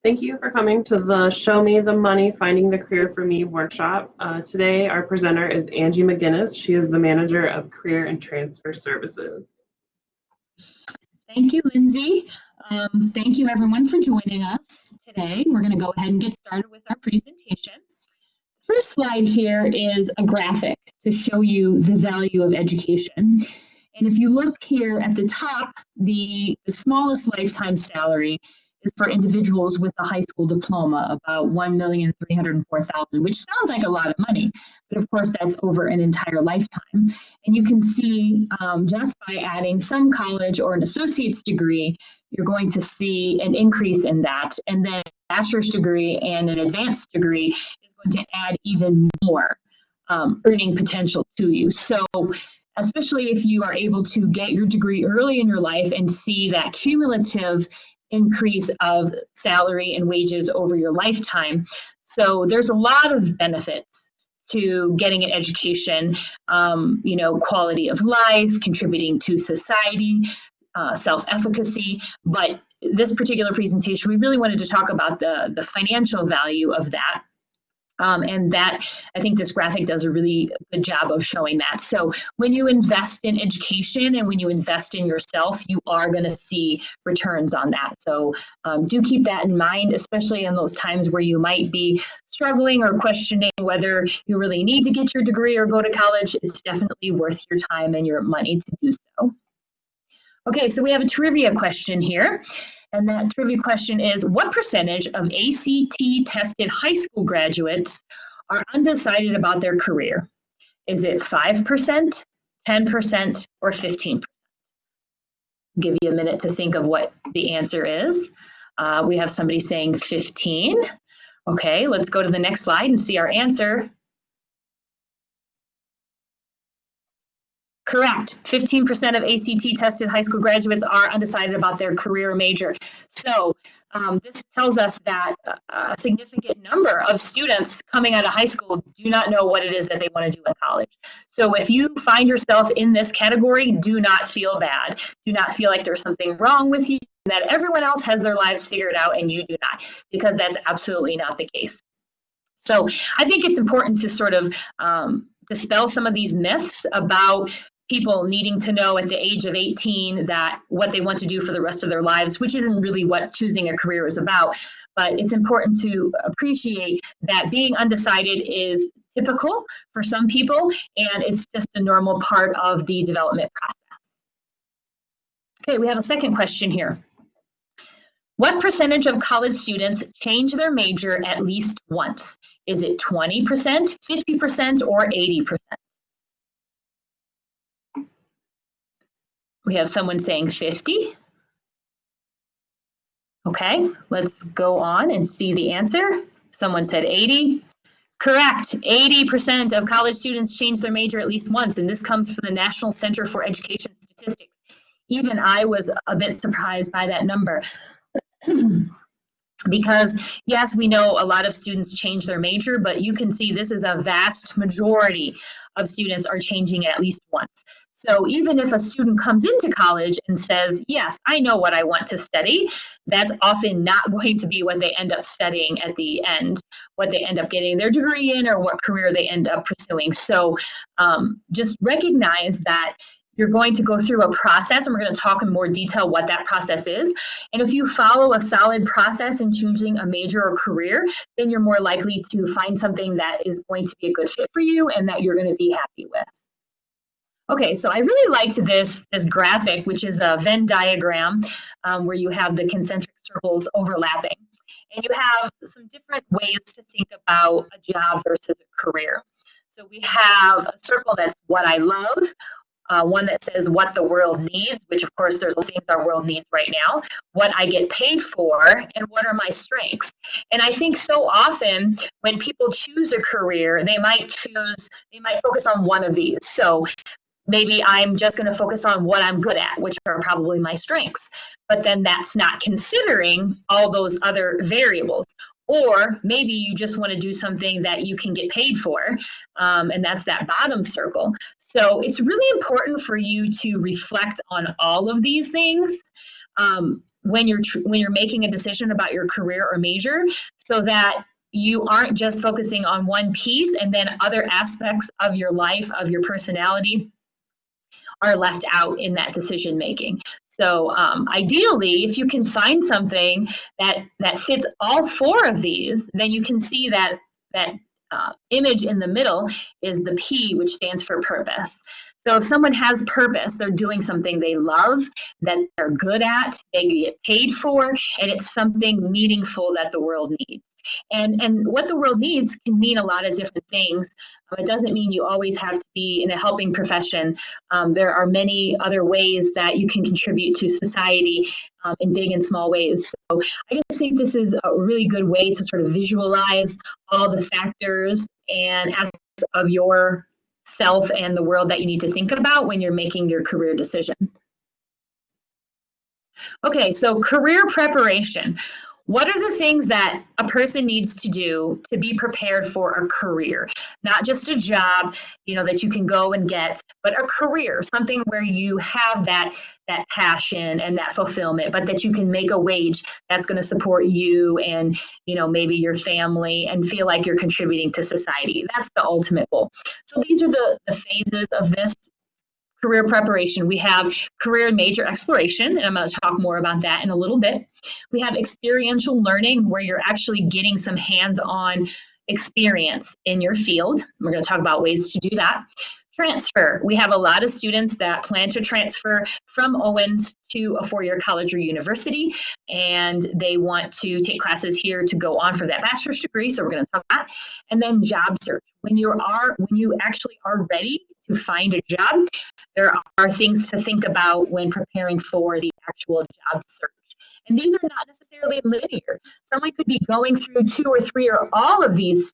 Thank you for coming to the Show Me the Money Finding the Career for Me workshop. Today, our presenter is Angie McGinnis. She is the manager of Career and Transfer Services. Thank you, Lindsay. Thank you, everyone, for joining us today. We're going to go ahead and get started with our presentation. The first slide here is a graphic to show you the value of education. And if you look here at the top, the smallest lifetime salary is for individuals with a high school diploma, about $1,304,000, which sounds like a lot of money, but of course that's over an entire lifetime. And you can see just by adding some college or an associate's degree, you're going to see an increase in that. And then a bachelor's degree and an advanced degree is going to add even more earning potential to you. So especially if you are able to get your degree early in your life and see that cumulative increase of salary and wages over your lifetime. So there's a lot of benefits to getting an education, quality of life, contributing to society, self-efficacy. But this particular presentation, we really wanted to talk about the financial value of that. And that, I think this graphic does a really good job of showing that. So when you invest in education and when you invest in yourself, you are going to see returns on that. So do keep that in mind, especially in those times where you might be struggling or questioning whether you really need to get your degree or go to college. It's definitely worth your time and your money to do so. Okay, so we have a trivia question here. And that trivia question is, what percentage of ACT tested high school graduates are undecided about their career? Is it 5%, 10%, or 15%? Give you a minute to think of what the answer is. We have somebody saying 15. Okay, let's go to the next slide and see our answer. Correct. 15% of ACT tested high school graduates are undecided about their career or major. So this tells us that a significant number of students coming out of high school do not know what it is that they want to do in college. So if you find yourself in this category, do not feel bad. Do not feel like there's something wrong with you, that everyone else has their lives figured out and you do not, because that's absolutely not the case. So I think it's important to sort of dispel some of these myths about people needing to know at the age of 18 that what they want to do for the rest of their lives, which isn't really what choosing a career is about. But it's important to appreciate that being undecided is typical for some people, and it's just a normal part of the development process. Okay, we have a second question here. What percentage of college students change their major at least once? Is it 20%, 50%, or 80%? We have someone saying 50. Okay, let's go on and see the answer. Someone said 80. Correct. 80% of college students change their major at least once, and this comes from the National Center for Education Statistics. Even I was a bit surprised by that number. Because yes, we know a lot of students change their major, but you can see this is a vast majority of students are changing at least once. So even if a student comes into college and says, yes, I know what I want to study, that's often not going to be what they end up studying at the end, what they end up getting their degree in or what career they end up pursuing. So just recognize that you're going to go through a process, and we're going to talk in more detail what that process is. And if you follow a solid process in choosing a major or career, then you're more likely to find something that is going to be a good fit for you and that you're going to be happy with. Okay, so I really liked this graphic, which is a Venn diagram where you have the concentric circles overlapping. And you have some different ways to think about a job versus a career. So we have a circle that's what I love, one that says what the world needs, which of course there's things our world needs right now, what I get paid for, and what are my strengths. And I think so often when people choose a career, they might focus on one of these. So maybe I'm just going to focus on what I'm good at, which are probably my strengths. But then that's not considering all those other variables. Or maybe you just want to do something that you can get paid for, and that's that bottom circle. So it's really important for you to reflect on all of these things. when you're making a decision about your career or major, so that you aren't just focusing on one piece and then other aspects of your life, of your personality, are left out in that decision making. So ideally, if you can find something that fits all four of these, then you can see that image in the middle is the P, which stands for purpose. So if someone has purpose, they're doing something they love, that they're good at, they get paid for, and it's something meaningful that the world needs. And what the world needs can mean a lot of different things. It doesn't mean you always have to be in a helping profession. There are many other ways that you can contribute to society in big and small ways. So I just think this is a really good way to sort of visualize all the factors and aspects of your self and the world that you need to think about when you're making your career decision. Okay, so career preparation. What are the things that a person needs to do to be prepared for a career? Not just a job, that you can go and get, but a career, something where you have that passion and that fulfillment, but that you can make a wage that's going to support you and, maybe your family and feel like you're contributing to society. That's the ultimate goal. So these are the phases of this career preparation. We have career and major exploration, and I'm going to talk more about that in a little bit. We have experiential learning, where you're actually getting some hands-on experience in your field. We're going to talk about ways to do that. Transfer. We have a lot of students that plan to transfer from Owens to a four-year college or university, and they want to take classes here to go on for that bachelor's degree, so we're going to talk about that. And then job search. When you actually are ready to find a job, there are things to think about when preparing for the actual job search. And these are not necessarily linear. Someone could be going through 2 or 3 or all of these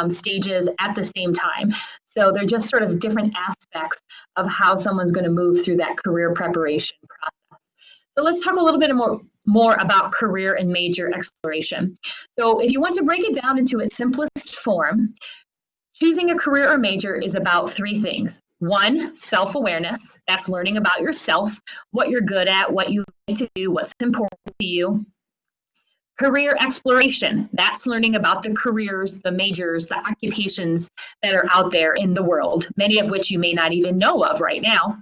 stages at the same time. So they're just sort of different aspects of how someone's going to move through that career preparation process. So let's talk a little bit more about career and major exploration. So if you want to break it down into its simplest form, choosing a career or major is about 3 things. 1, self-awareness. That's learning about yourself, what you're good at, what you like to do, what's important to you. Career exploration. That's learning about the careers, the majors, the occupations that are out there in the world, many of which you may not even know of right now.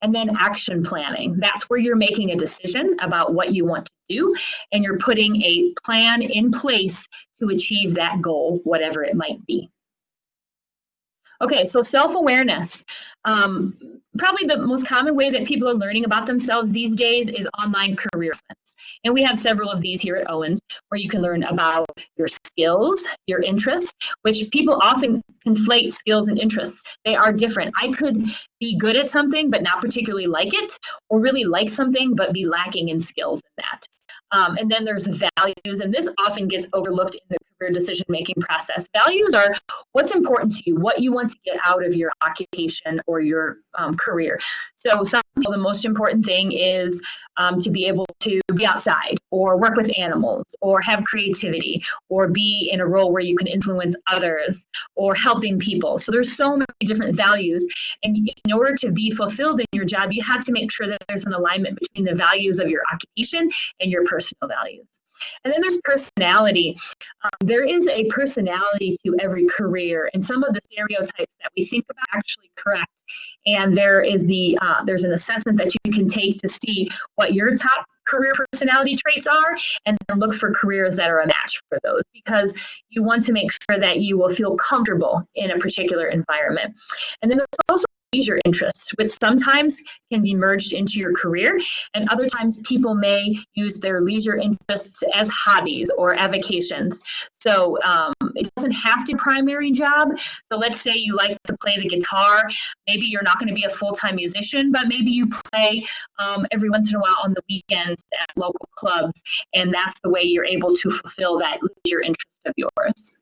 And then action planning. That's where you're making a decision about what you want to do, and you're putting a plan in place to achieve that goal, whatever it might be. Okay, so self-awareness. Probably the most common way that people are learning about themselves these days is online career assessments. And we have several of these here at Owens, where you can learn about your skills, your interests, which people often conflate skills and interests. They are different. I could be good at something but not particularly like it, or really like something but be lacking in skills in that. And then there's values, and this often gets overlooked in the career decision-making process. Values are what's important to you, what you want to get out of your occupation or your career. So some people, the most important thing is to be able to be outside or work with animals or have creativity or be in a role where you can influence others or helping people. So there's so many different values, and in order to be fulfilled in your job, you have to make sure that there's an alignment between the values of your occupation and your personal values. And then there's personality. There is a personality to every career, and some of the stereotypes that we think about are actually correct. And there's an assessment that you can take to see what your top career personality traits are, and then look for careers that are a match for those, because you want to make sure that you will feel comfortable in a particular environment. And then there's also leisure interests, which sometimes can be merged into your career, and other times people may use their leisure interests as hobbies or avocations. So it doesn't have to be a primary job. So let's say you like to play the guitar. Maybe you're not going to be a full-time musician, but maybe you play every once in a while on the weekends at local clubs, and that's the way you're able to fulfill that leisure interest of yours.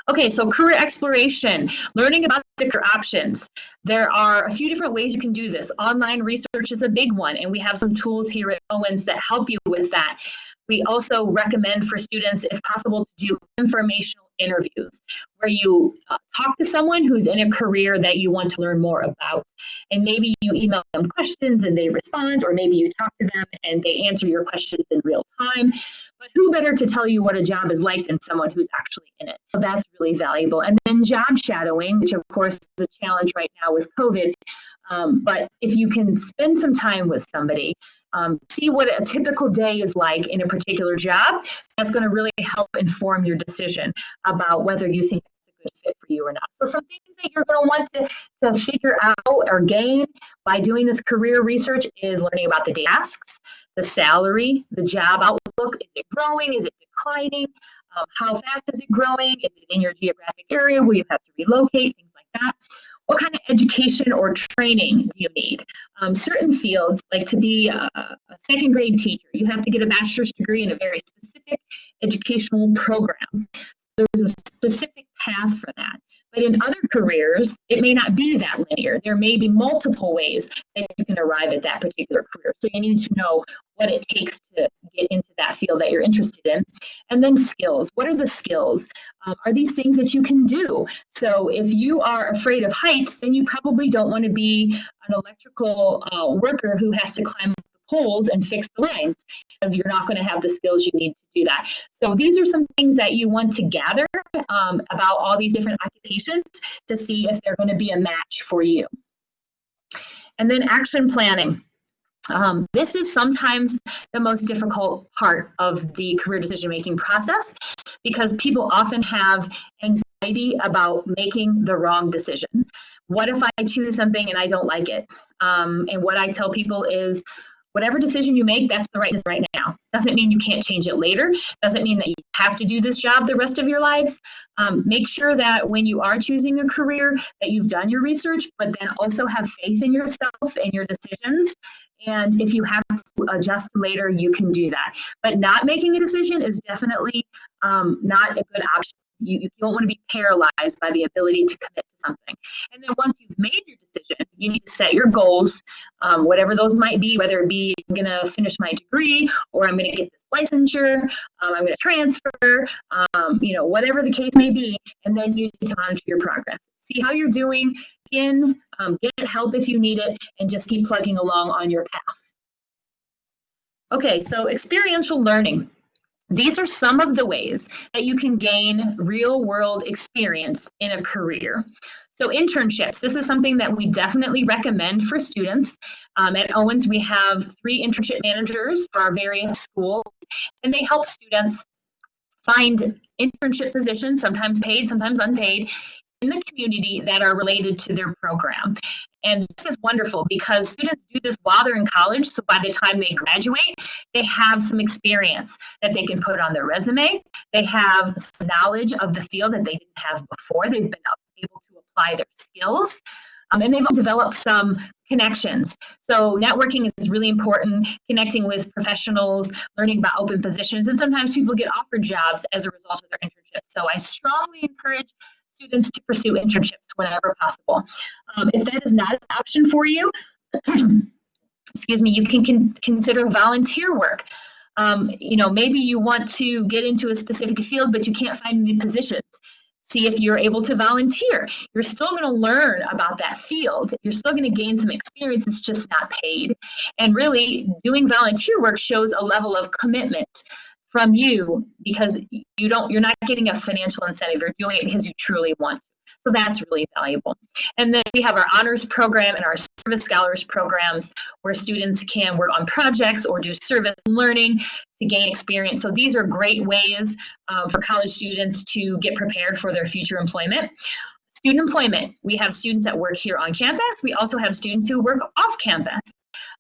Okay, so career exploration, learning about the career options. There are a few different ways you can do this. Online research is a big one, and we have some tools here at Owens that help you with that. We also recommend for students, if possible, to do informational interviews, where you talk to someone who's in a career that you want to learn more about. And maybe you email them questions and they respond, or maybe you talk to them and they answer your questions in real time. But who better to tell you what a job is like than someone who's actually in it? So that's really valuable. And then job shadowing, which of course is a challenge right now with COVID. But if you can spend some time with somebody, see what a typical day is like in a particular job, that's going to really help inform your decision about whether you think it's a good fit for you or not. So some things that you're going to want to figure out or gain by doing this career research is learning about the tasks, the salary, the job outlook. Is it growing? Is it declining? How fast is it growing? Is it in your geographic area? Will you have to relocate? Things like that. What kind of education or training do you need? Certain fields, like to be a second grade teacher, you have to get a bachelor's degree in a very specific educational program. So there's a specific path for that. But in other careers, it may not be that linear. There may be multiple ways that you can arrive at that particular career. So you need to know what it takes to get into that field that you're interested in. And then skills. What are the skills? Are these things that you can do? So if you are afraid of heights, then you probably don't want to be an electrical worker who has to climb up the poles and fix the lines, because you're not going to have the skills you need to do that. So these are some things that you want to gather about all these different occupations to see if they're going to be a match for you. And then action planning. This is sometimes the most difficult part of the career decision-making process, because people often have anxiety about making the wrong decision. What if I choose something and I don't like it? And what I tell people is, whatever decision you make, that's the right decision right now. Doesn't mean you can't change it later. Doesn't mean that you have to do this job the rest of your lives. Make sure that when you are choosing a career, that you've done your research, but then also have faith in yourself and your decisions. And if you have to adjust later, you can do that. But not making a decision is definitely not a good option. You don't want to be paralyzed by the ability to commit to something. And then once you've made your decision, you need to set your goals, whatever those might be, whether it be I'm going to finish my degree, or I'm going to get this licensure, I'm going to transfer, whatever the case may be. And then you need to monitor your progress. See how you're doing, get help if you need it, and just keep plugging along on your path. Okay, so experiential learning. These are some of the ways that you can gain real-world experience in a career. So internships, this is something that we definitely recommend for students. At Owens, we have 3 internship managers for our various schools, and they help students find internship positions, sometimes paid, sometimes unpaid, in the community that are related to their program. And this is wonderful because students do this while they're in college, so by the time they graduate, they have some experience that they can put on their resume. They have some knowledge of the field that they didn't have before. They've been able to apply their skills. And they've developed some connections. So networking is really important, connecting with professionals, learning about open positions, and sometimes people get offered jobs as a result of their internships. So I strongly encourage students to pursue internships whenever possible. If that is not an option for you, excuse me, you can consider volunteer work. Maybe you want to get into a specific field, but you can't find any positions. See if you're able to volunteer. You're still going to learn about that field. You're still going to gain some experience. It's just not paid. And really, doing volunteer work shows a level of commitment from you, because you're not getting a financial incentive. You're doing it because you truly want to. So that's really valuable. And then we have our honors program and our service scholars programs, where students can work on projects or do service learning to gain experience. So these are great ways for college students to get prepared for their future employment. Student employment, we have students that work here on campus. We also have students who work off campus,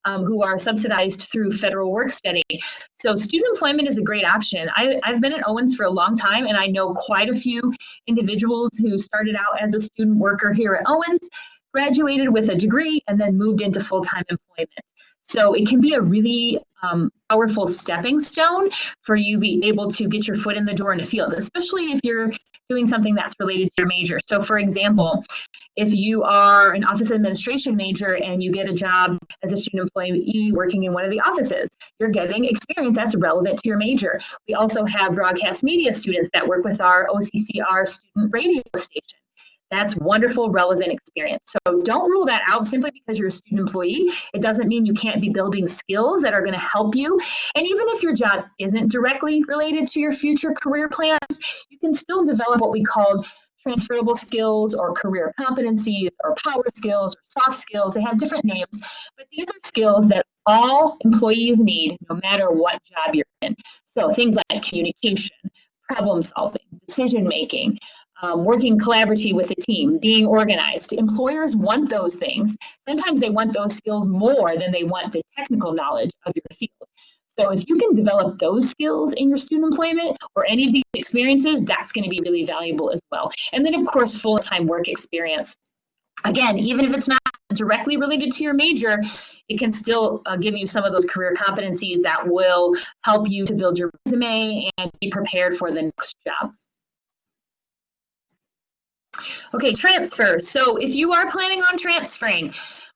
who are subsidized through federal work study. So student employment is a great option. I've been at Owens for a long time, and I know quite a few individuals who started out as a student worker here at Owens, graduated with a degree, and then moved into full-time employment. So it can be a really powerful stepping stone for you to be able to get your foot in the door in a field, especially if you're doing something that's related to your major. So for example, if you are an office administration major and you get a job as a student employee working in one of the offices, you're getting experience that's relevant to your major. We also have broadcast media students that work with our OCCR student radio station. That's wonderful, relevant experience. So don't rule that out simply because you're a student employee. It doesn't mean you can't be building skills that are going to help you. And even if your job isn't directly related to your future career plans, you can still develop what we call transferable skills or career competencies or power skills or soft skills. They have different names, but these are skills that all employees need no matter what job you're in. So things like communication, problem solving, decision making, working collaboratively with a team, being organized. Employers want those things. Sometimes they want those skills more than they want the technical knowledge of your field. So if you can develop those skills in your student employment or any of these experiences, that's going to be really valuable as well. And then, of course, full-time work experience. Again, even if it's not directly related to your major, it can still give you some of those career competencies that will help you to build your resume and be prepared for the next job. Okay, transfer. So if you are planning on transferring,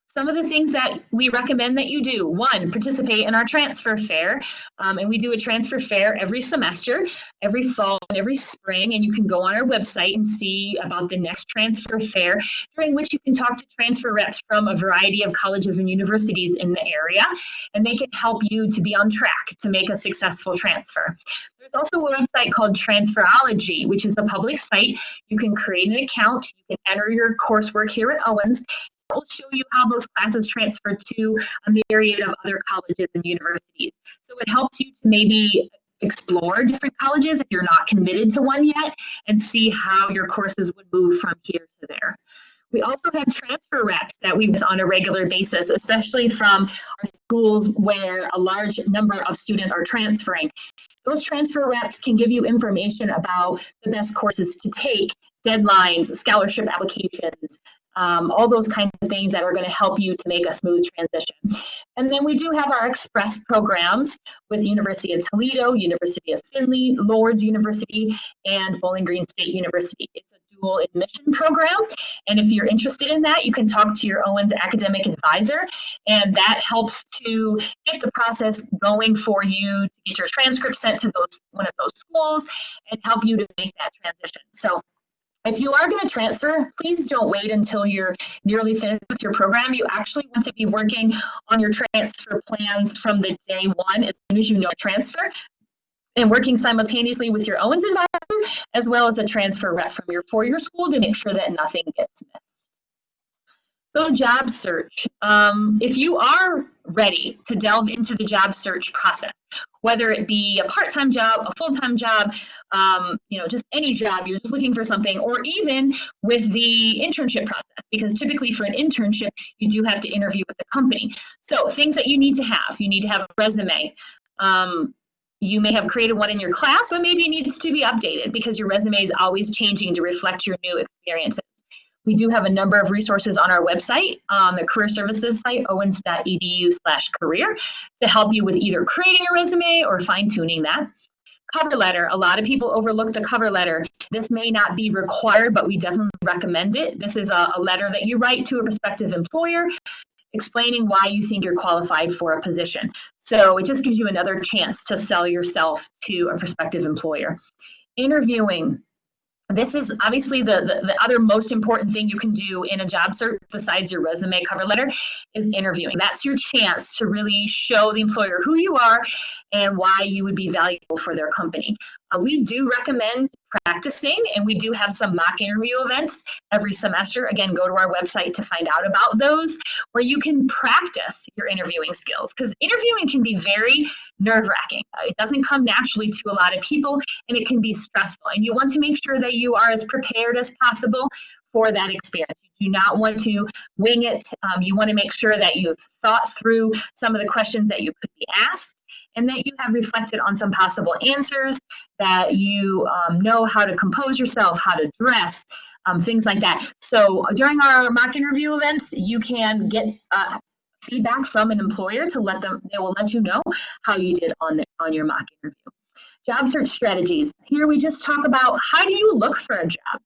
some of the things that we recommend that you do: one, participate in our transfer fair. And we do a transfer fair every semester, every fall and every spring. And you can go on our website and see about the next transfer fair, during which you can talk to transfer reps from a variety of colleges and universities in the area. And they can help you to be on track to make a successful transfer. There's also a website called Transferology, which is a public site. You can create an account. You can enter your coursework here at Owens. It will show you how those classes transfer to a myriad of other colleges and universities. So it helps you to maybe explore different colleges if you're not committed to one yet, and see how your courses would move from here to there. We also have transfer reps that we meet on a regular basis, especially from our schools where a large number of students are transferring. Those transfer reps can give you information about the best courses to take, deadlines, scholarship applications, all those kinds of things that are going to help you to make a smooth transition. And then we do have our express programs with University of Toledo, University of Findlay, Lourdes University, and Bowling Green State University. It's a dual admission program. And if you're interested in that, you can talk to your Owens academic advisor, and that helps to get the process going for you to get your transcript sent to one of those schools and help you to make that transition. So if you are going to transfer, please don't wait until you're nearly finished with your program. You actually want to be working on your transfer plans from the day one, as soon as you know a transfer, and working simultaneously with your Owens advisor, as well as a transfer rep from your four-year school, to make sure that nothing gets missed. So job search. If you are ready to delve into the job search process, whether it be a part-time job, a full-time job, just any job, you're just looking for something, or even with the internship process, because typically for an internship, you do have to interview with the company. So things that you need to have a resume. You may have created one in your class, or maybe it needs to be updated because your resume is always changing to reflect your new experiences. We do have a number of resources on our website, the career services site, owens.edu/career, to help you with either creating a resume or fine-tuning that. Cover letter. A lot of people overlook the cover letter. This may not be required, but we definitely recommend it. This is a letter that you write to a prospective employer explaining why you think you're qualified for a position. So it just gives you another chance to sell yourself to a prospective employer. Interviewing. This is obviously the other most important thing you can do in a job search besides your resume cover letter is interviewing. That's your chance to really show the employer who you are and why you would be valuable for their company. We do recommend practicing, and we do have some mock interview events every semester. Again, go to our website to find out about those, where you can practice your interviewing skills, because interviewing can be very nerve-wracking. It doesn't come naturally to a lot of people, and it can be stressful. And you want to make sure that you are as prepared as possible for that experience. You do not want to wing it. You want to make sure that you've thought through some of the questions that you could be asked, and that you have reflected on some possible answers, that you know how to compose yourself, how to dress, things like that. So during our mock interview events, you can get feedback from an employer they will let you know how you did on your mock interview. Job search strategies. Here we just talk about, how do you look for a job?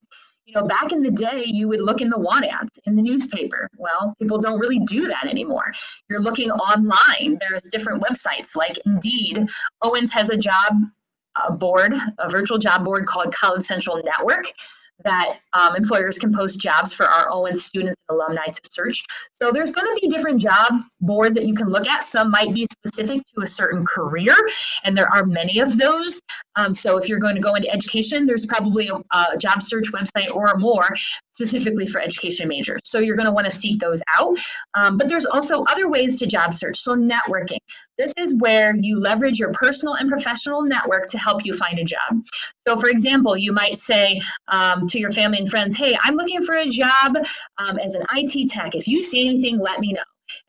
Back in the day, you would look in the want ads in the newspaper. Well, people don't really do that anymore. You're looking online. There's different websites like Indeed. Owens has a job board, a virtual job board called College Central Network, that employers can post jobs for our Owens students and alumni to search. So there's going to be different job boards that you can look at. Some might be specific to a certain career, and there are many of those. So if you're going to go into education, there's probably a job search website or more specifically for education majors. So you're going to want to seek those out. But there's also other ways to job search. So networking. This is where you leverage your personal and professional network to help you find a job. So for example, you might say to your family and friends, hey, I'm looking for a job as an IT tech. If you see anything, let me know.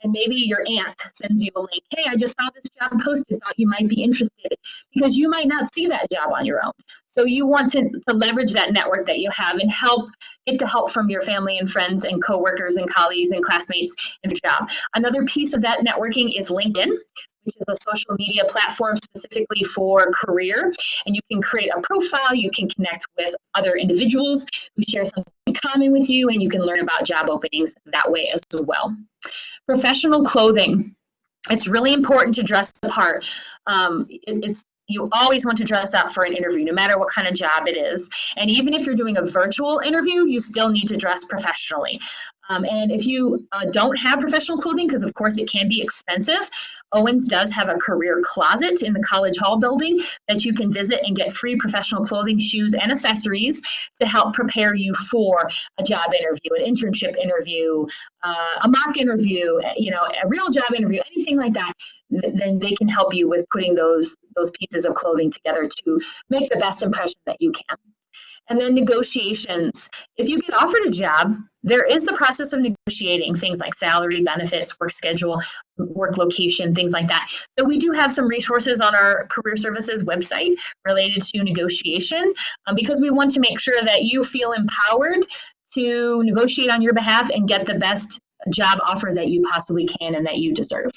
And maybe your aunt sends you a link. Hey, I just saw this job posted, thought you might be interested, because you might not see that job on your own. So you want to leverage that network that you have and get the help from your family and friends and coworkers and colleagues and classmates in your job. Another piece of that networking is LinkedIn, which is a social media platform specifically for career. And you can create a profile, you can connect with other individuals who share something in common with you, and you can learn about job openings that way as well. Professional clothing. It's really important to dress the part. You always want to dress up for an interview, no matter what kind of job it is. And even if you're doing a virtual interview, you still need to dress professionally. And if you don't have professional clothing, because of course it can be expensive, Owens does have a career closet in the College Hall building that you can visit and get free professional clothing, shoes, and accessories to help prepare you for a job interview, an internship interview, a mock interview, a real job interview, anything like that. Then they can help you with putting those pieces of clothing together to make the best impression that you can. And then negotiations. If you get offered a job, there is the process of negotiating things like salary, benefits, work schedule, work location, things like that. So we do have some resources on our Career Services website related to negotiation because we want to make sure that you feel empowered to negotiate on your behalf and get the best job offer that you possibly can and that you deserve.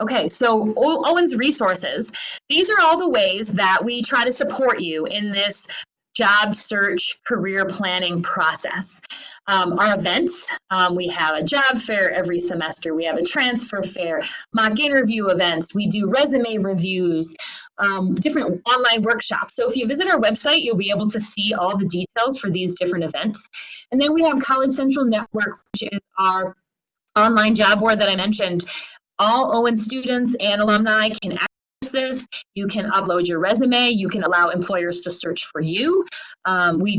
Okay, so Owens Resources. These are all the ways that we try to support you in this job search career planning process. Our events, we have a job fair every semester. We have a transfer fair, mock interview events. We do resume reviews, different online workshops. So if you visit our website, you'll be able to see all the details for these different events. And then we have College Central Network, which is our online job board that I mentioned. All Owens students and alumni can access this. You can upload your resume. You can allow employers to search for you. We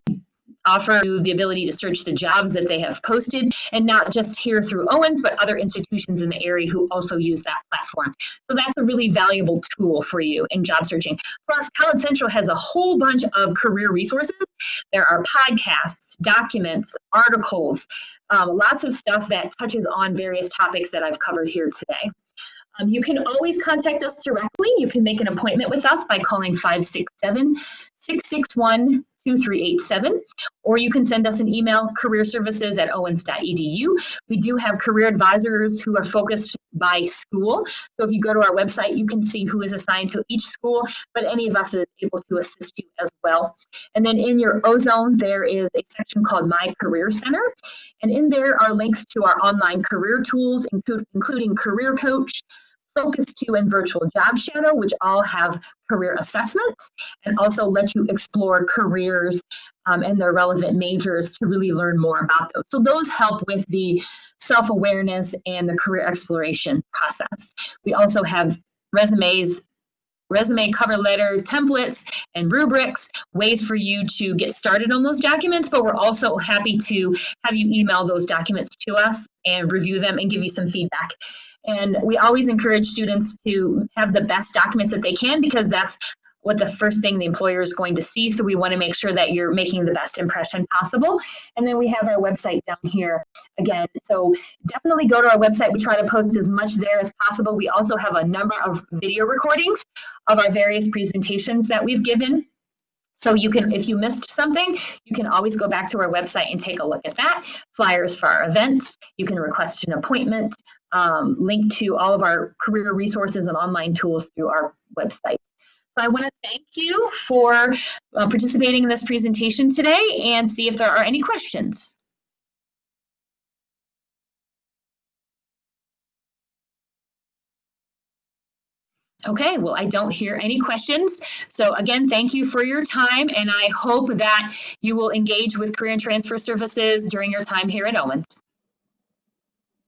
offer you the ability to search the jobs that they have posted, and not just here through Owens, but other institutions in the area who also use that platform. So that's a really valuable tool for you in job searching. Plus, College Central has a whole bunch of career resources. There are podcasts, documents, articles, lots of stuff that touches on various topics that I've covered here today. You can always contact us directly. You can make an appointment with us by calling 567-661-2387, or you can send us an email, careerservices@owens.edu. We do have career advisors who are focused by school. So if you go to our website, you can see who is assigned to each school, but any of us is able to assist you as well. And then in your O-Zone, there is a section called My Career Center. And in there are links to our online career tools, including Career Coach, Focus 2, and Virtual Job Shadow, which all have career assessments and also let you explore careers and their relevant majors to really learn more about those. So those help with the self-awareness and the career exploration process. We also have resume cover letter templates and rubrics, ways for you to get started on those documents, but we're also happy to have you email those documents to us and review them and give you some feedback. And we always encourage students to have the best documents that they can, because that's what the first thing the employer is going to see. So we want to make sure that you're making the best impression possible. And then we have our website down here again. So definitely go to our website. We try to post as much there as possible. We also have a number of video recordings of our various presentations that we've given. So you can, if you missed something, you can always go back to our website and take a look at that. Flyers for our events. You can request an appointment, link to all of our career resources and online tools through our website. So I want to thank you for participating in this presentation today and see if there are any questions. Okay, well, I don't hear any questions. So again, thank you for your time, and I hope that you will engage with Career and Transfer Services during your time here at Owens.